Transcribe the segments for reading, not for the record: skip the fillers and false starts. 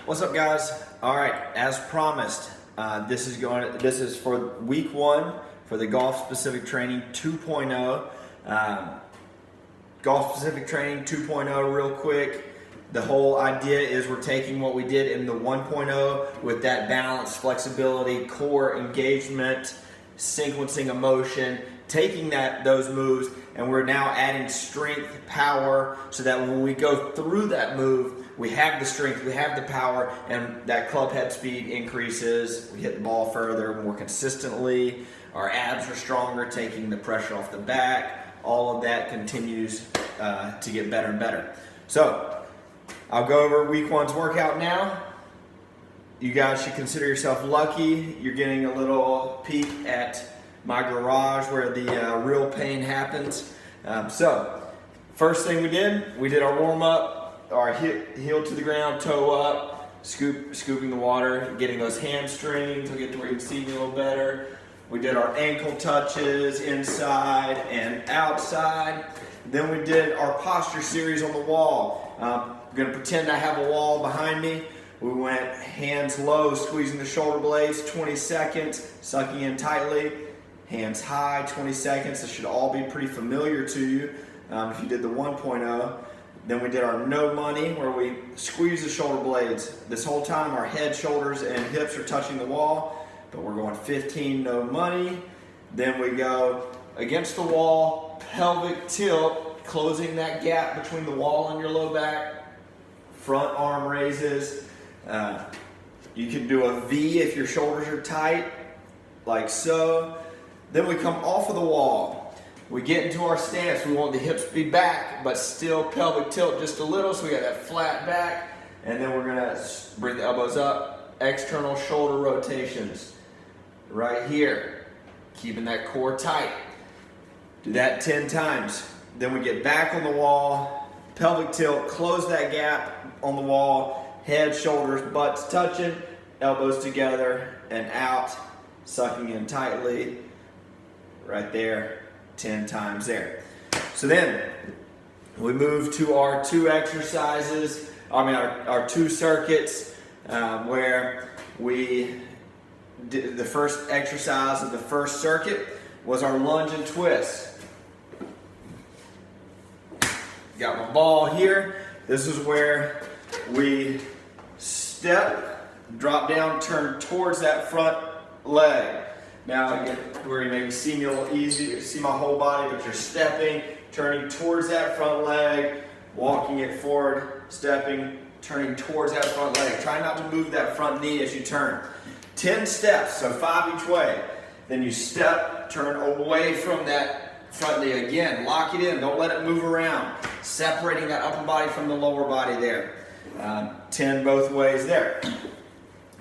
What's up, guys? All right, as promised, this is for week 1 for the Golf Specific Training 2.0. Golf Specific Training 2.0, real quick. The whole idea is we're taking what we did in the 1.0 with that balance, flexibility, core engagement, sequencing of motion, taking those moves, and we're now adding strength, power, so that when we go through that move, we have the strength, we have the power, and that club head speed increases. We hit the ball further, more consistently. Our abs are stronger, taking the pressure off the back. All of that continues to get better and better. So, I'll go over week 1's workout now. You guys should consider yourself lucky. You're getting a little peek at my garage where the real pain happens. So, first thing we did our warm up. Our heel to the ground, toe up, scooping the water, getting those hamstrings. We'll get to where you can see me a little better. We did our ankle touches inside and outside. Then we did our posture series on the wall. I'm gonna pretend I have a wall behind me. We went hands low, squeezing the shoulder blades, 20 seconds, sucking in tightly. Hands high, 20 seconds. This should all be pretty familiar to you if you did the 1.0. Then we did our no money, where we squeeze the shoulder blades. This whole time our head, shoulders, and hips are touching the wall, but we're going 15 no money. Then we go against the wall, pelvic tilt, closing that gap between the wall and your low back. Front arm raises. You can do a V if your shoulders are tight, like so. Then we come off of the wall. We get into our stance. We want the hips to be back, but still pelvic tilt just a little, so we got that flat back. And then we're gonna bring the elbows up. External shoulder rotations. Right here. Keeping that core tight. Do that 10 times. Then we get back on the wall. Pelvic tilt, close that gap on the wall. Head, shoulders, butts touching. Elbows together and out. Sucking in tightly. Right there. 10 times there. So then we move to our two exercises, our two circuits, where we did the first exercise of the first circuit was our lunge and twist. Got my ball here. This is where we step, drop down, turn towards that front leg. Now again, where you maybe see me a little easier, see my whole body, but you're stepping, turning towards that front leg, walking it forward, stepping, turning towards that front leg. Try not to move that front knee as you turn. 10 steps, so 5 each way. Then you step, turn away from that front knee again. Lock it in, don't let it move around. Separating that upper body from the lower body there. 10 both ways there.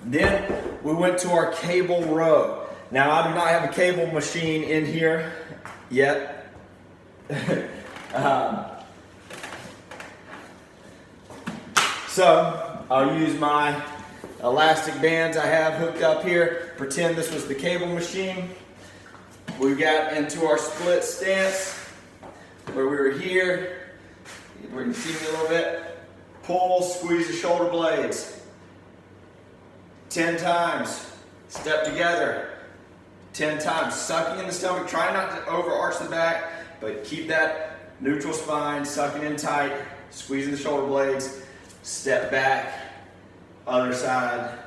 Then we went to our cable row. Now, I do not have a cable machine in here yet. So, I'll use my elastic bands I have hooked up here. Pretend this was the cable machine. We got into our split stance where we were here. Where you can see me a little bit. Pull, squeeze the shoulder blades. 10 times. Step together. 10 times, sucking in the stomach. Try not to overarch the back, but keep that neutral spine, sucking in tight, squeezing the shoulder blades. Step back, other side,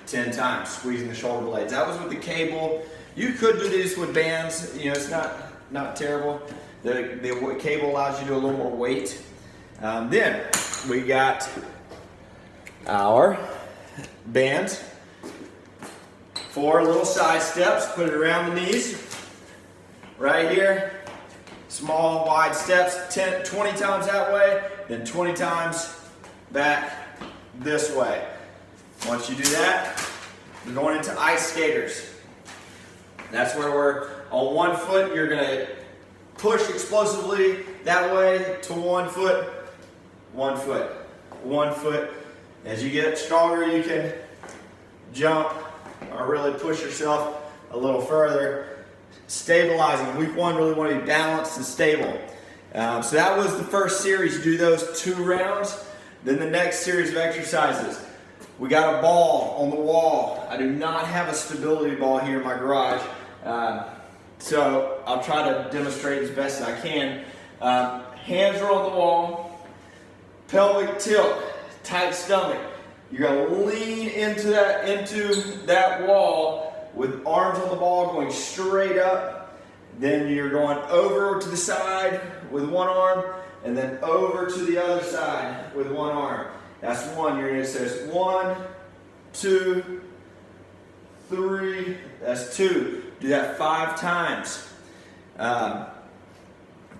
10 times, squeezing the shoulder blades. That was with the cable. You could do this with bands. You know, it's not terrible. The cable allows you to do a little more weight. Then we got our bands. 4 little side steps, put it around the knees, right here. Small, wide steps, 20 times that way, then 20 times back this way. Once you do that, we're going into ice skaters. That's where we're on one foot, you're gonna push explosively that way to one foot, one foot, one foot. As you get stronger, you can jump or really push yourself a little further. Stabilizing. Week 1 really want to be balanced and stable. So that was the first series. You do those 2 rounds. Then the next series of exercises. We got a ball on the wall. I do not have a stability ball here in my garage, so I'll try to demonstrate as best as I can. Hands are on the wall, pelvic tilt, tight stomach. You're gonna lean into that wall with arms on the ball going straight up. Then you're going over to the side with one arm, and then over to the other side with one arm. That's one. You're gonna say 1, 2, 3. That's 2. Do that 5 times.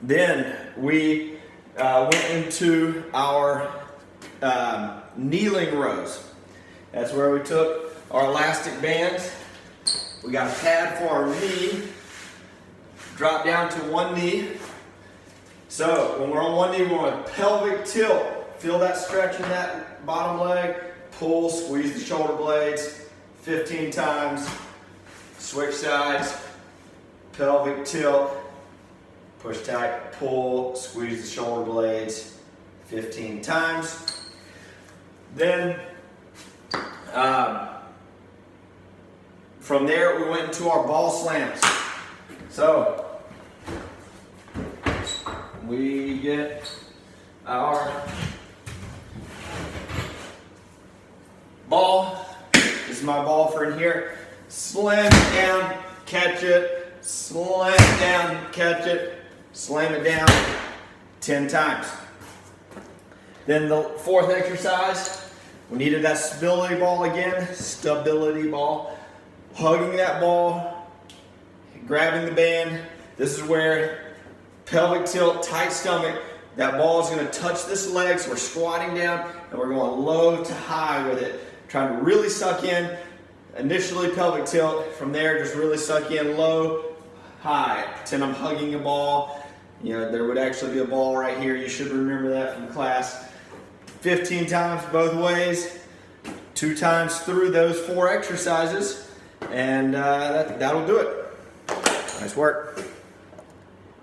Then we went into our kneeling rows. That's where we took our elastic bands. We got a pad for our knee. Drop down to one knee. So when we're on one knee, we're on a pelvic tilt. Feel that stretch in that bottom leg. Pull, squeeze the shoulder blades 15 times. Switch sides. Pelvic tilt. Push tight, pull, squeeze the shoulder blades 15 times. Then from there we went into our ball slams. So we get our ball. This is my ball for in here. Slam it down, catch it, slam it down, catch it, slam it down 10 times. Then the fourth exercise, we needed that stability ball again, stability ball. Hugging that ball, grabbing the band. This is where pelvic tilt, tight stomach. That ball is going to touch this leg, so we're squatting down and we're going low to high with it. Trying to really suck in. Initially pelvic tilt, from there just really suck in low, high. Pretend I'm hugging a ball. You know, there would actually be a ball right here. You should remember that from class. 15 times both ways, 2 times through those 4 exercises, and that'll do it. Nice work.